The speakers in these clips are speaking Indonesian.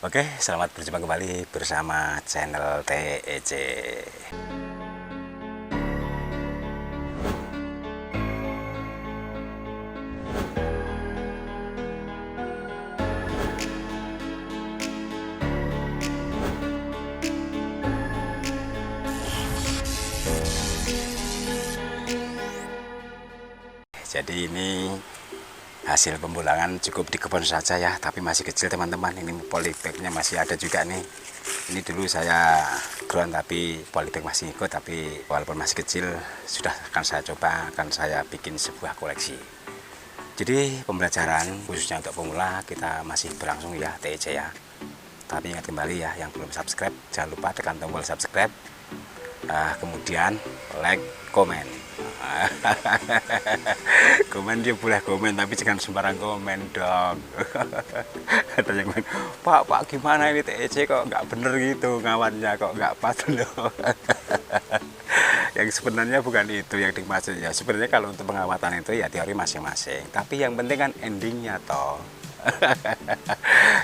Oke, selamat berjumpa kembali bersama channel TEC. Jadi ini hasil pembulangan cukup di kebun saja ya, tapi masih kecil teman-teman. Ini polybagnya masih ada juga nih. Ini dulu saya ground tapi polybag masih ikut, tapi walaupun masih kecil sudah akan saya coba, akan saya bikin sebuah koleksi. Jadi pembelajaran khususnya untuk pemula kita masih berlangsung ya TEC ya. Tapi ingat kembali ya, yang belum subscribe jangan lupa tekan tombol subscribe, kemudian like, komen. Komen dia boleh komen, tapi jangan sembarang komen dong. Ada yang main, Pak gimana ini TEC kok nggak bener gitu ngawannya, kok nggak pas loh. Yang sebenarnya bukan itu yang dimaksud ya. Sebenarnya kalau untuk pengawatan itu ya teori masing-masing, tapi yang penting kan endingnya toh.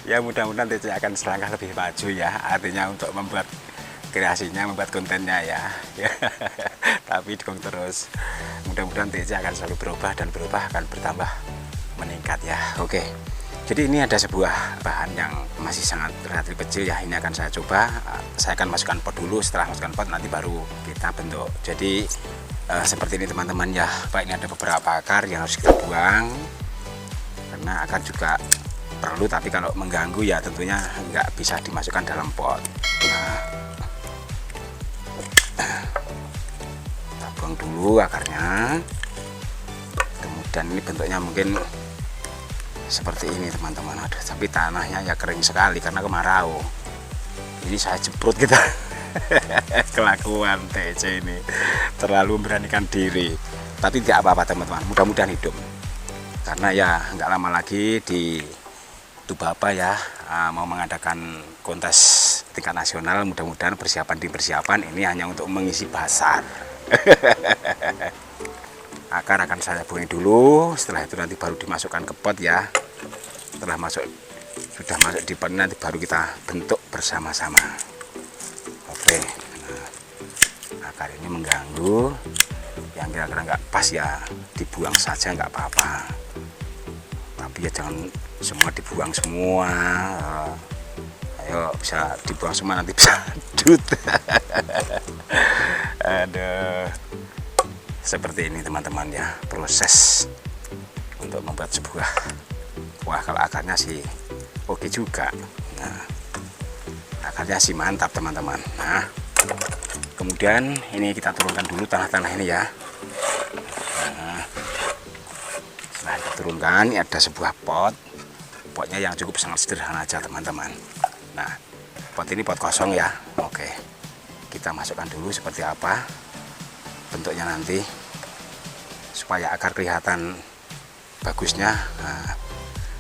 Ya mudah-mudahan TEC akan selangkah lebih maju ya, artinya untuk membuat kreasinya, membuat kontennya ya. Tapi dukung terus, mudah-mudahan TEC akan selalu berubah dan berubah, akan bertambah meningkat ya. Oke, jadi ini ada sebuah bahan yang masih sangat relatif kecil ya. Ini akan saya coba, saya akan masukkan pot dulu. Setelah masukkan pot nanti baru kita bentuk. Jadi seperti ini teman-teman ya. Pak, ini ada beberapa akar yang harus kita buang karena akar juga perlu, tapi kalau mengganggu ya tentunya nggak bisa dimasukkan dalam pot. Nah, kita buang dulu akarnya. Kemudian ini bentuknya mungkin seperti ini teman-teman. Aduh, tapi tanahnya ya kering sekali karena kemarau. Ini saya jemprot kita. Kelakuan TEC ini terlalu memberanikan diri, tapi tidak apa-apa teman-teman, mudah-mudahan hidup. Karena ya nggak lama lagi di Tubapa ya mau mengadakan kontes tingkat nasional. Mudah-mudahan persiapan ini hanya untuk mengisi pasar. Akar akan saya buang dulu, setelah itu nanti baru dimasukkan ke pot ya. Setelah sudah masuk di pot nanti baru kita bentuk bersama-sama. Oke, nah, akar ini mengganggu, yang kira-kira nggak pas ya dibuang saja, nggak apa-apa. Tapi ya jangan semua dibuang semua. Ayo, bisa dibuang semua nanti bisa dut. Aduh, seperti ini teman-teman ya proses untuk membuat sebuah. Wah, kalau akarnya sih oke juga. Nah, akarnya sih mantap teman-teman. Nah, kemudian ini kita turunkan dulu tanah-tanah ini ya. Nah, setelah kita turunkan, ini ada sebuah pot. Potnya yang cukup sangat sederhana aja teman-teman. Nah, pot ini pot kosong ya. Oke, kita masukkan dulu seperti apa bentuknya nanti supaya akar kelihatan bagusnya. Nah,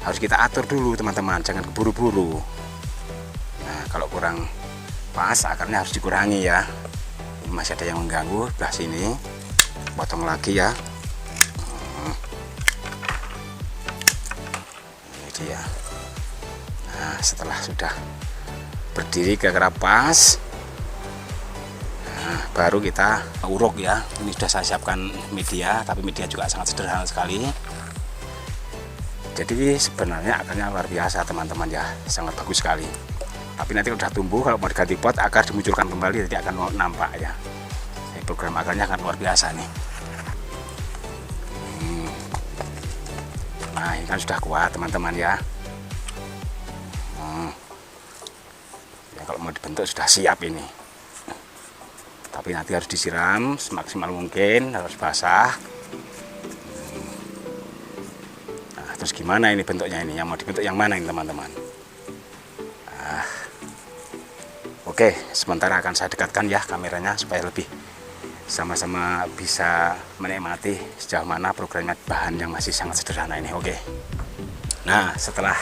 harus kita atur dulu teman-teman, jangan keburu-buru. Nah, kalau kurang pas akarnya harus dikurangi ya. Ini masih ada yang mengganggu sebelah sini, potong lagi ya. Ini dia. Nah, setelah sudah berdiri kira-kira pas, baru kita uruk ya. Ini sudah saya siapkan media, tapi media juga sangat sederhana sekali. Jadi sebenarnya akarnya luar biasa teman-teman ya, sangat bagus sekali. Tapi nanti sudah tumbuh, kalau mau diganti pot akar dimunculkan kembali, jadi akan nampak ya. Ini program akarnya akan luar biasa nih. Nah, ini kan sudah kuat teman-teman ya. Ya, kalau mau dibentuk sudah siap ini. Tapi nanti harus disiram semaksimal mungkin, harus basah. Nah, terus gimana ini bentuknya ini? Yang mau dibentuk yang mana ini teman-teman? Nah, oke, sementara akan saya dekatkan ya kameranya supaya lebih sama-sama bisa menikmati sejauh mana programnya bahan yang masih sangat sederhana ini. Oke. Nah, setelah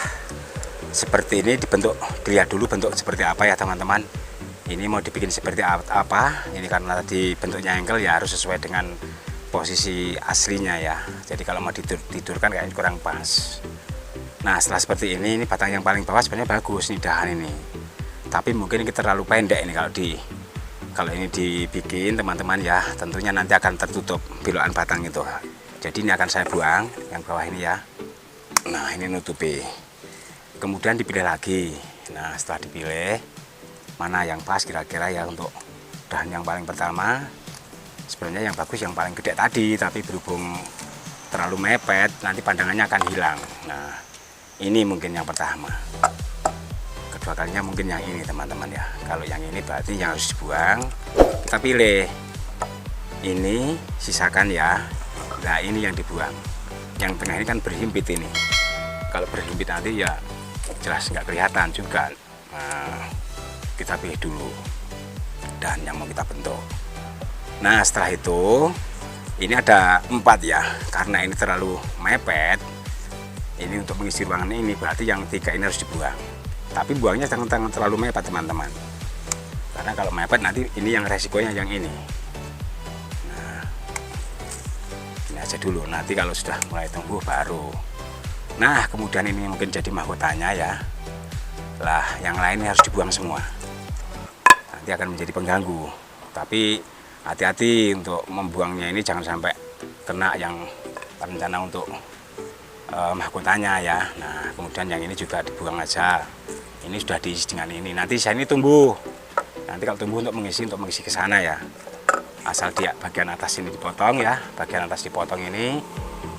seperti ini dibentuk, dilihat dulu bentuk seperti apa ya teman-teman. Ini mau dibikin seperti apa? Ini karena tadi bentuknya angle ya harus sesuai dengan posisi aslinya ya. Jadi kalau mau ditidurkan kayaknya kurang pas. Nah setelah seperti ini batang yang paling bawah sebenarnya bagus nih dahan ini, tapi mungkin ini terlalu pendek ini kalau ini dibikin teman-teman ya, tentunya nanti akan tertutup belokan batang itu. Jadi ini akan saya buang yang bawah ini ya. Nah ini nutupi, kemudian dipilih lagi. Nah setelah dipilih mana yang pas kira-kira ya untuk dahan yang paling pertama. Sebenarnya yang bagus yang paling gede tadi, tapi berhubung terlalu mepet nanti pandangannya akan hilang. Nah ini mungkin yang pertama. Kedua kalinya mungkin yang ini teman-teman ya. Kalau yang ini berarti yang harus dibuang. Kita pilih ini, sisakan ya. Nah ini yang dibuang. Yang tengah ini kan berhimpit ini. Kalau berhimpit nanti ya jelas nggak kelihatan juga. Nah, kita pilih dulu dan yang mau kita bentuk. Nah setelah itu ini ada 4 ya, karena ini terlalu mepet. Ini untuk mengisi ruangan ini berarti yang 3 ini harus dibuang. Tapi buangnya jangan terlalu mepet teman-teman, karena kalau mepet nanti ini yang resikonya yang ini. Nah ini aja dulu, nanti kalau sudah mulai tumbuh baru. Nah kemudian ini mungkin jadi mahkotanya ya. Lah yang lain harus dibuang semua, nanti akan menjadi pengganggu. Tapi hati-hati untuk membuangnya ini, jangan sampai kena yang rencana untuk mahkotanya ya. Nah kemudian yang ini juga dibuang aja. Ini sudah diisi dengan ini. Nanti saya ini tumbuh. Nanti kalau tumbuh untuk mengisi ke sana ya. Asal dia bagian atas ini dipotong ya. Bagian atas dipotong ini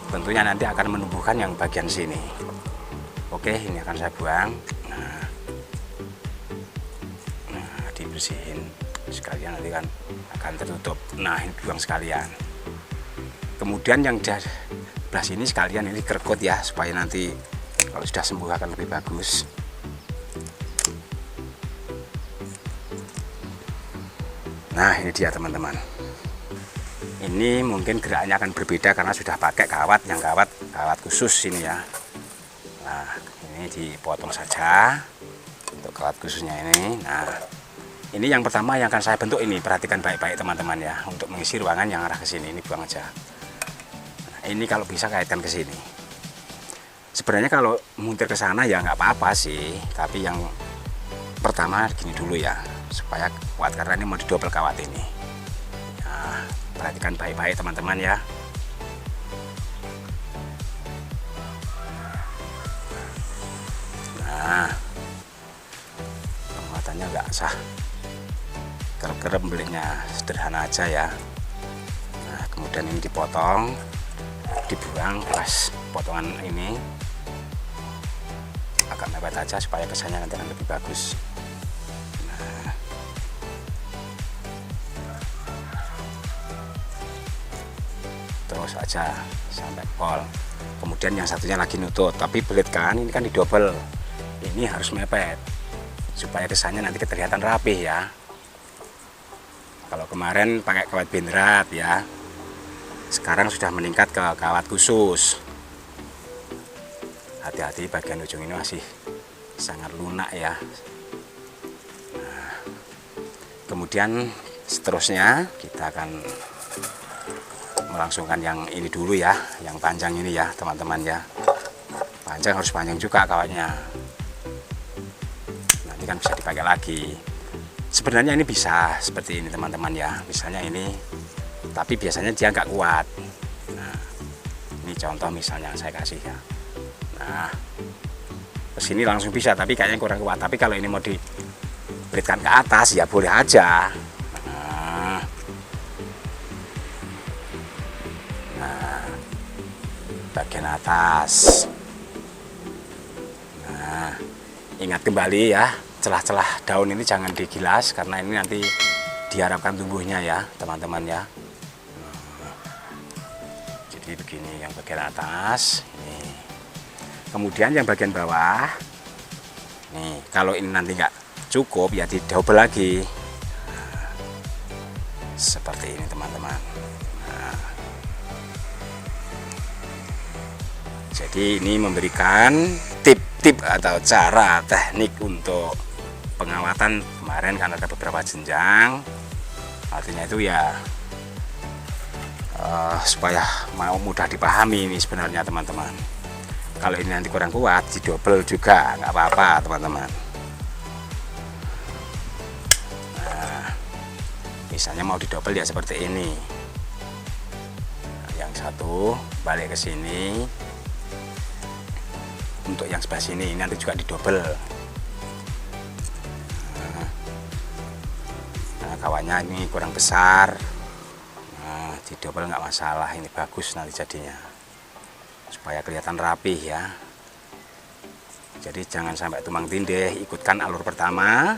tentunya nanti akan menumbuhkan yang bagian sini. Oke, ini akan saya buang. Nah dibersihin sekalian, nanti kan akan tertutup. Nah ini buang sekalian. Kemudian yang di sebelah sini sekalian ini kerekut ya, supaya nanti kalau sudah sembuh akan lebih bagus. Nah ini dia teman-teman. Ini mungkin geraknya akan berbeda karena sudah pakai kawat, yang kawat khusus ini ya. Nah ini dipotong saja untuk kawat khususnya ini. Nah ini yang pertama yang akan saya bentuk ini, perhatikan baik-baik teman-teman ya, untuk mengisi ruangan yang arah ke sini. Ini buang aja. Nah, ini kalau bisa kaitkan ke sini. Sebenarnya kalau muntir ke sana ya nggak apa-apa sih, tapi yang pertama gini dulu ya, supaya kuat, karena ini mau didobel kawat ini. Nah, perhatikan baik-baik teman-teman ya. Nah, penguatannya nggak sah. Kerem belinya sederhana aja ya. Nah kemudian ini dipotong, dibuang pas potongan ini agak mepet aja supaya kesannya nanti akan lebih bagus. Nah terus aja sampai pol. Kemudian yang satunya lagi nutut, tapi belit kan, ini kan didobel, ini harus mepet supaya kesannya nanti kelihatan rapih ya. Kalau kemarin pakai kawat benrat ya, sekarang sudah meningkat ke kawat khusus. Hati-hati bagian ujung ini masih sangat lunak ya. Nah, kemudian seterusnya kita akan melangsungkan yang ini dulu ya, yang panjang ini ya teman-teman ya. Panjang harus panjang juga kawatnya, nanti kan bisa dipakai lagi. Sebenarnya ini bisa seperti ini teman-teman ya, misalnya ini, tapi biasanya dia nggak kuat. Nah ini contoh misalnya saya kasih ya. Nah kesini langsung bisa, tapi kayaknya kurang kuat. Tapi kalau ini mau dibelitkan ke atas ya boleh aja. Nah bagian atas. Nah ingat kembali ya, celah-celah daun ini jangan digilas, karena ini nanti diharapkan tumbuhnya ya teman-teman ya. Jadi begini yang bagian atas ini. Kemudian yang bagian bawah nih, kalau ini nanti nggak cukup ya didouble lagi. Nah, seperti ini teman-teman. Nah, jadi ini memberikan tip-tip atau cara teknik untuk pengawatan kemarin, kan ada beberapa jenjang. Artinya itu ya supaya mau mudah dipahami ini sebenarnya teman-teman. Kalau ini nanti kurang kuat, didobel juga nggak apa-apa teman-teman. Nah, misalnya mau didobel ya seperti ini. Yang satu balik ke sini. Untuk yang sebelah sini ini nanti juga didobel. Nah, kawannya ini kurang besar. Nah, didobel nggak masalah, ini bagus nanti jadinya. Supaya kelihatan rapih ya. Jadi jangan sampai tumpang tindih, ikutkan alur pertama.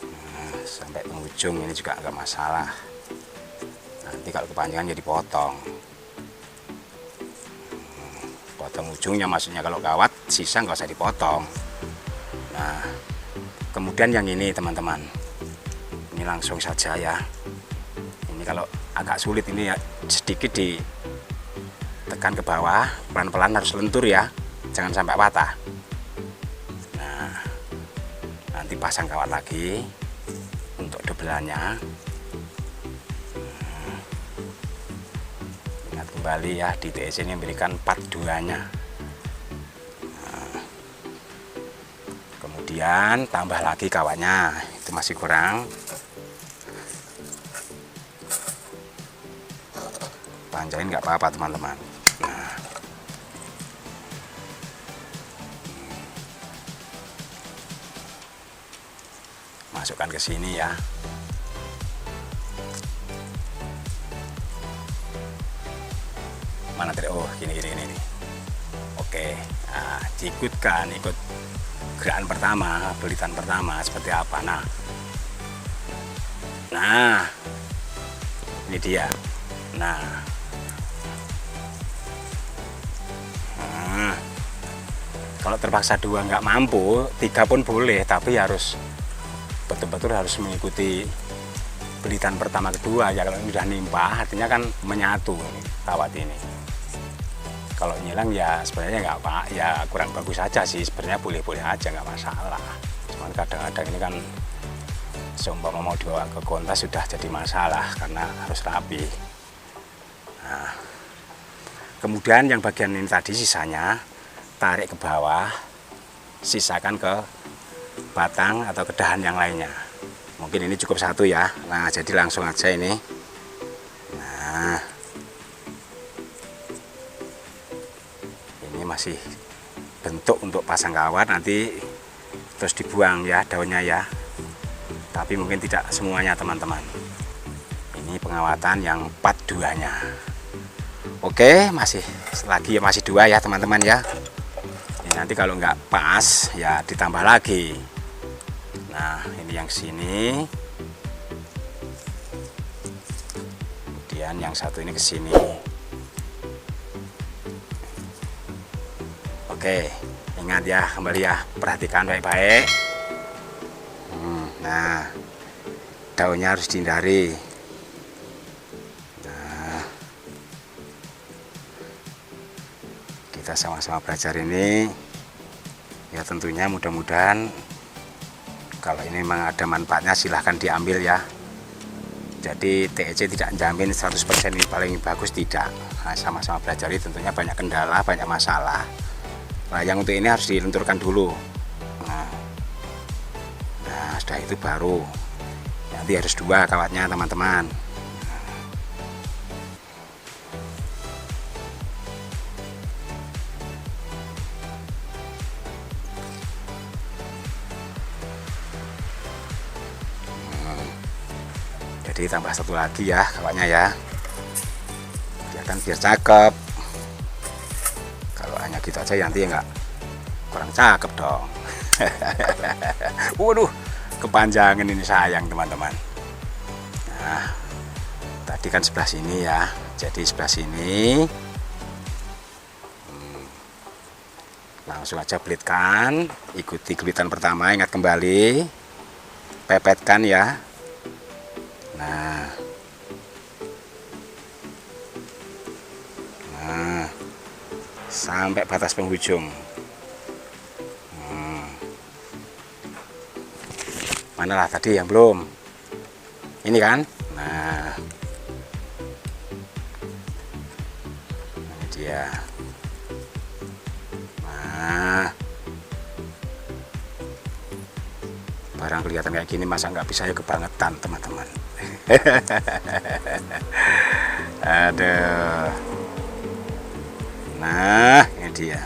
Nah, sampai penghujung ini juga nggak masalah. Nanti kalau kepanjangan jadi potong. Potong ujungnya, maksudnya kalau kawat sisa nggak usah dipotong. Nah, kemudian yang ini teman-teman, ini langsung saja ya. Ini kalau agak sulit ini ya, sedikit ditekan ke bawah, pelan-pelan harus lentur ya, jangan sampai patah. Nah, nanti pasang kawat lagi untuk dobelannya. Ingat kembali ya, di TEC ini memberikan part 2-nya. Nah, kemudian tambah lagi kawatnya, itu masih kurang. Panjangin nggak apa-apa teman-teman. Nah, masukkan ke sini ya. Mana tadi? Oh, gini. Oke, nah, diikutkan, ikut gerakan pertama, belitan pertama seperti apa. Nah, ini dia. Nah, kalau terpaksa 2 nggak mampu, 3 pun boleh, tapi harus betul-betul harus mengikuti belitan pertama kedua ya. Kalau ini udah nimpa, artinya kan menyatu ini, kawat ini. Kalau nyilang ya sebenarnya nggak apa, ya kurang bagus aja sih, sebenarnya boleh-boleh aja, nggak masalah. Cuman kadang-kadang ini kan seumpama mau dibawa ke kontas sudah jadi masalah karena harus rapi. Nah, kemudian yang bagian ini tadi sisanya tarik ke bawah, sisakan ke batang atau ke dahan yang lainnya. Mungkin ini cukup 1 ya. Nah, jadi langsung aja ini. Nah, ini masih bentuk untuk pasang kawat, nanti terus dibuang ya daunnya ya. Tapi mungkin tidak semuanya teman-teman. Ini pengawatan yang part 2-nya. Oke, masih 2 ya teman-teman ya. Nanti kalau nggak pas ya ditambah lagi. Nah, ini yang sini, kemudian yang satu ini ke sini. Oke, ingat ya, kembali ya, perhatikan baik-baik. Nah, daunnya harus dihindari. Nah, kita sama-sama belajar ini. Ya tentunya mudah-mudahan kalau ini memang ada manfaatnya silahkan diambil ya. Jadi TEC tidak menjamin 100% ini paling bagus, tidak. Nah, sama-sama belajar ini tentunya banyak kendala, banyak masalah. Nah, yang untuk ini harus dilenturkan dulu. Nah, sudah itu baru nanti harus 2 kawatnya teman-teman. Jadi tambah 1 lagi ya kawatnya ya, biar cakep. Kalau hanya gitu aja nanti ya nggak, kurang cakep dong. Waduh, kepanjangan ini sayang teman-teman. Nah, tadi kan sebelah sini ya, jadi sebelah sini langsung aja belitkan, ikuti gelitan pertama, ingat kembali, pepetkan ya. Nah, sampai batas penghujung. Manalah tadi yang belum? Ini kan? Nah, ini dia. dia. Nah, barang kelihatan kayak gini masa nggak bisa ya, kebangetan teman-teman. Aduh. Nah, ini dia.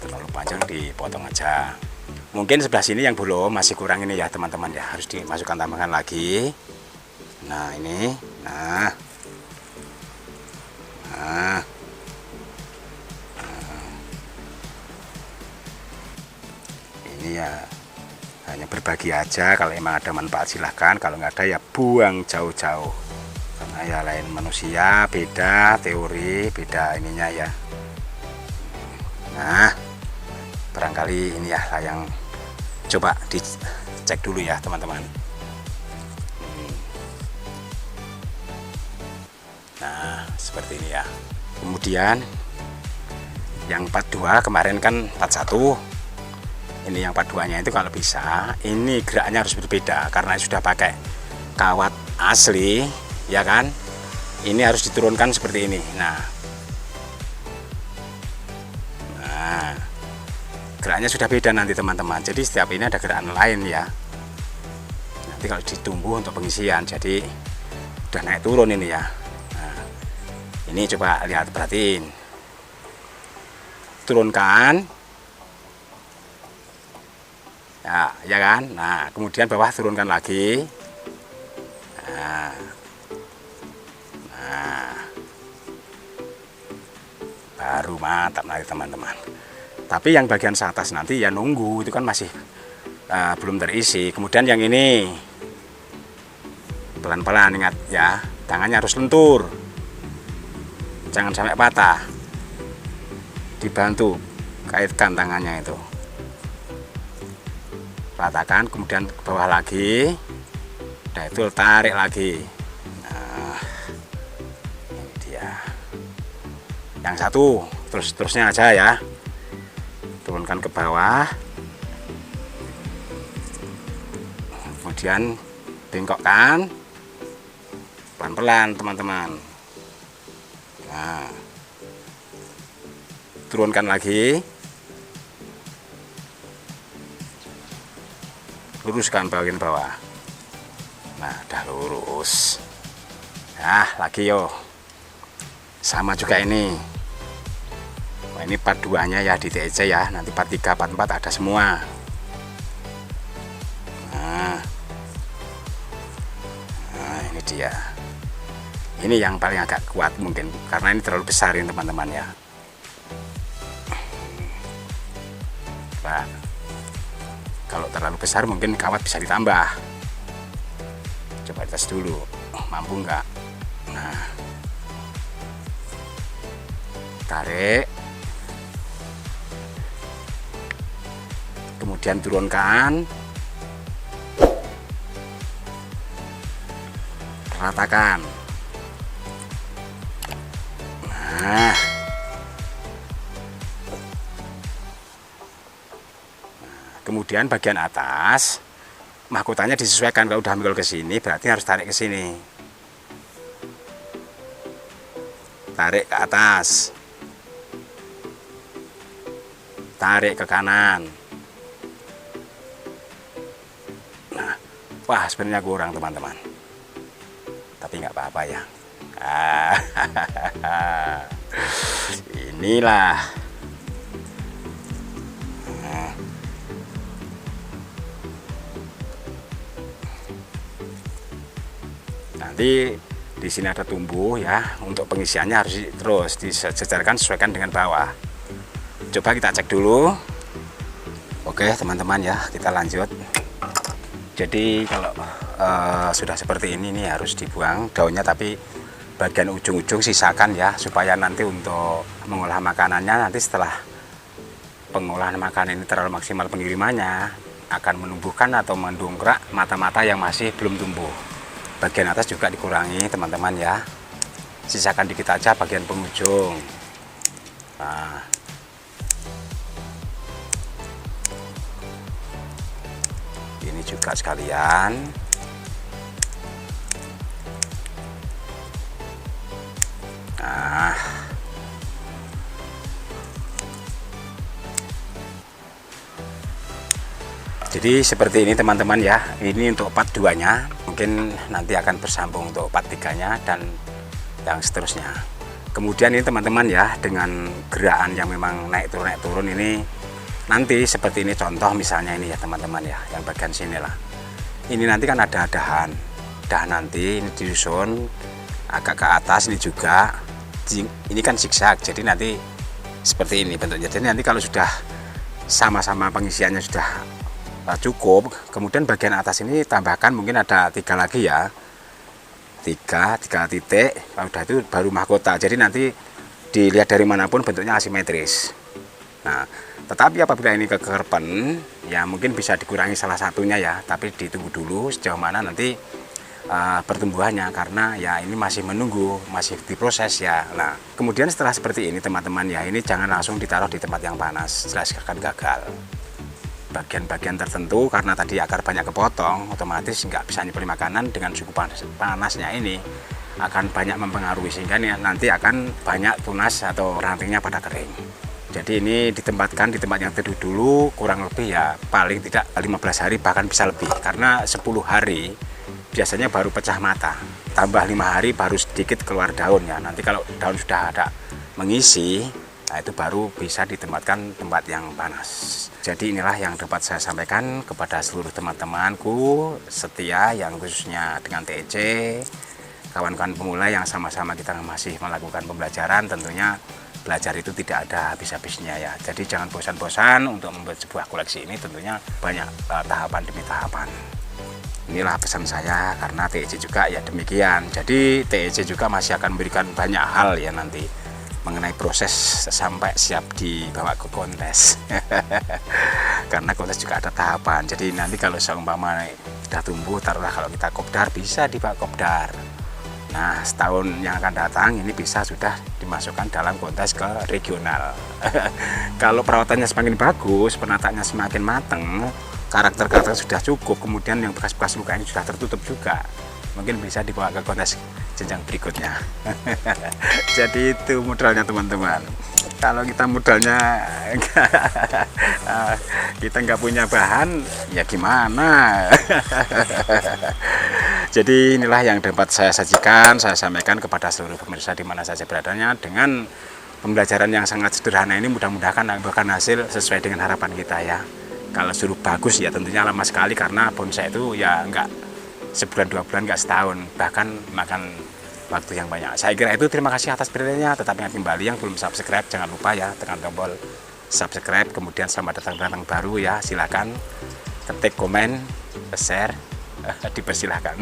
Terlalu panjang dipotong aja. Mungkin sebelah sini yang belum, masih kurang ini ya teman-teman ya, harus dimasukkan tambahan lagi. Nah ini, nah ini ya hanya berbagi aja. Kalau emang ada manfaat silahkan, kalau nggak ada ya buang jauh-jauh, karena ya lain manusia, beda teori, beda ininya ya. Nah, barangkali ini ya yang coba dicek dulu ya teman-teman. Nah seperti ini ya. Kemudian yang 42 kemarin kan 41, ini yang 42 nya itu kalau bisa ini geraknya harus berbeda karena sudah pakai kawat asli ya kan. Ini harus diturunkan seperti ini. Nah geraknya sudah beda nanti teman-teman. Jadi setiap ini ada gerakan lain ya. Nanti kalau ditumbuh untuk pengisian, jadi udah naik turun ini ya. Nah, ini coba lihat, perhatiin. Turunkan. Ya kan. Nah kemudian bawah turunkan lagi. Nah, baru mantap nanti teman-teman. Tapi yang bagian atas nanti ya nunggu, itu kan masih belum terisi. Kemudian yang ini pelan-pelan, ingat ya, tangannya harus lentur, jangan sampai patah. Dibantu, kaitkan tangannya itu, ratakan, kemudian ke bawah lagi. Nah itu tarik lagi. Nah ini dia. Yang satu terusnya aja ya. Turunkan ke bawah, kemudian bengkokkan pelan-pelan teman-teman. Nah, turunkan lagi, luruskan bagian bawah. Nah udah lurus. Nah lagi yo, sama juga ini. Ini part 2 nya ya di TEC ya, nanti part 3, part 4 ada semua. Nah ini dia. Ini yang paling agak kuat mungkin, karena ini terlalu besar ini teman-teman ya. Nah, kalau terlalu besar mungkin kawat bisa ditambah. Coba tes dulu, mampu nggak? Nah, tarik. Kemudian turunkan, ratakan. Nah, kemudian bagian atas mahkotanya disesuaikan. Kalau udah mikul ke sini berarti harus tarik ke sini, tarik ke atas, tarik ke kanan. Wah sebenarnya kurang teman-teman, tapi nggak apa-apa ya. Inilah nanti di sini ada tumbuh ya. Untuk pengisiannya harus terus disejarkan, sesuaikan dengan bawah. Coba kita cek dulu. Oke teman-teman ya, kita lanjut. Jadi kalau sudah seperti ini nih harus dibuang daunnya, tapi bagian ujung-ujung sisakan ya, supaya nanti untuk mengolah makanannya, nanti setelah pengolahan makanan ini terlalu maksimal pengirimannya, akan menumbuhkan atau mendongkrak mata-mata yang masih belum tumbuh. Bagian atas juga dikurangi teman-teman ya, sisakan dikit aja bagian penghujung. Nah, ini juga sekalian. Jadi seperti ini teman-teman ya, ini untuk part 2-nya, mungkin nanti akan bersambung untuk part 3-nya dan yang seterusnya. Kemudian ini teman-teman ya, dengan gerakan yang memang naik turun ini, nanti seperti ini contoh misalnya ini ya teman-teman ya, yang bagian sini lah. Ini nanti kan ada dahan nanti ini disusun agak ke atas, ini juga, ini kan zigzag, jadi nanti seperti ini bentuknya. Jadi nanti kalau sudah sama-sama pengisiannya sudah cukup, kemudian bagian atas ini tambahkan mungkin ada 3 lagi ya, 3 titik. Kalau udah itu baru mahkota, jadi nanti dilihat dari manapun bentuknya asimetris. Nah, tetapi apabila ini kekerpen ya mungkin bisa dikurangi salah satunya ya, tapi ditunggu dulu sejauh mana nanti pertumbuhannya, karena ya ini masih menunggu, masih diproses ya. Nah, kemudian setelah seperti ini teman-teman ya, ini jangan langsung ditaruh di tempat yang panas, jelas akan gagal. Bagian-bagian tertentu karena tadi akar banyak kepotong, otomatis nggak bisa nyepeli makanan, dengan suhu panasnya ini akan banyak mempengaruhi, sehingga nanti akan banyak tunas atau rantingnya pada kering. Jadi ini ditempatkan di tempat yang teduh dulu, kurang lebih ya paling tidak 15 hari, bahkan bisa lebih, karena 10 hari biasanya baru pecah mata, tambah 5 hari baru sedikit keluar daun ya. Nanti kalau daun sudah ada mengisi, nah itu baru bisa ditempatkan tempat yang panas. Jadi inilah yang dapat saya sampaikan kepada seluruh teman-temanku setia yang khususnya dengan TEC, kawan-kawan pemula yang sama-sama kita masih melakukan pembelajaran. Tentunya belajar itu tidak ada habis-habisnya ya. Jadi jangan bosan-bosan untuk membuat sebuah koleksi ini, tentunya banyak tahapan demi tahapan. Inilah pesan saya, karena TEC juga ya demikian. Jadi TEC juga masih akan memberikan banyak hal ya nanti mengenai proses sampai siap dibawa ke kontes. Karena kontes juga ada tahapan. Jadi nanti kalau seumpama sudah tumbuh, taruhlah kalau kita kopdar, bisa dibawa kopdar. Nah, setahun yang akan datang ini bisa sudah dimasukkan dalam kontes ke regional. Kalau perawatannya semakin bagus, penataannya semakin mateng, karakter-karakter sudah cukup, kemudian yang bekas-bekas luka ini sudah tertutup juga, mungkin bisa dibawa ke kontes jenjang berikutnya. Jadi itu modalnya teman-teman. Kalau kita modalnya kita nggak punya bahan, ya gimana? Jadi inilah yang dapat saya sajikan, saya sampaikan kepada seluruh pemirsa di mana saja beradanya, dengan pembelajaran yang sangat sederhana ini. Mudah-mudahan akan hasil sesuai dengan harapan kita ya. Kalau suruh bagus ya tentunya lama sekali, karena bonsai itu ya nggak sebulan 2 bulan, nggak setahun, bahkan makan waktu yang banyak. Saya kira itu, terima kasih atas perhatiannya. Tetap ingat kembali, yang belum subscribe jangan lupa ya, tekan tombol subscribe. Kemudian selamat datang baru ya, silakan ketik komen, share, dipersilahkan.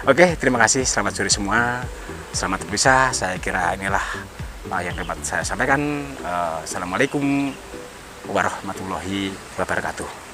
Oke, terima kasih, selamat sore semua, selamat berpisah. Saya kira inilah yang dapat saya sampaikan. Assalamualaikum warahmatullahi wabarakatuh.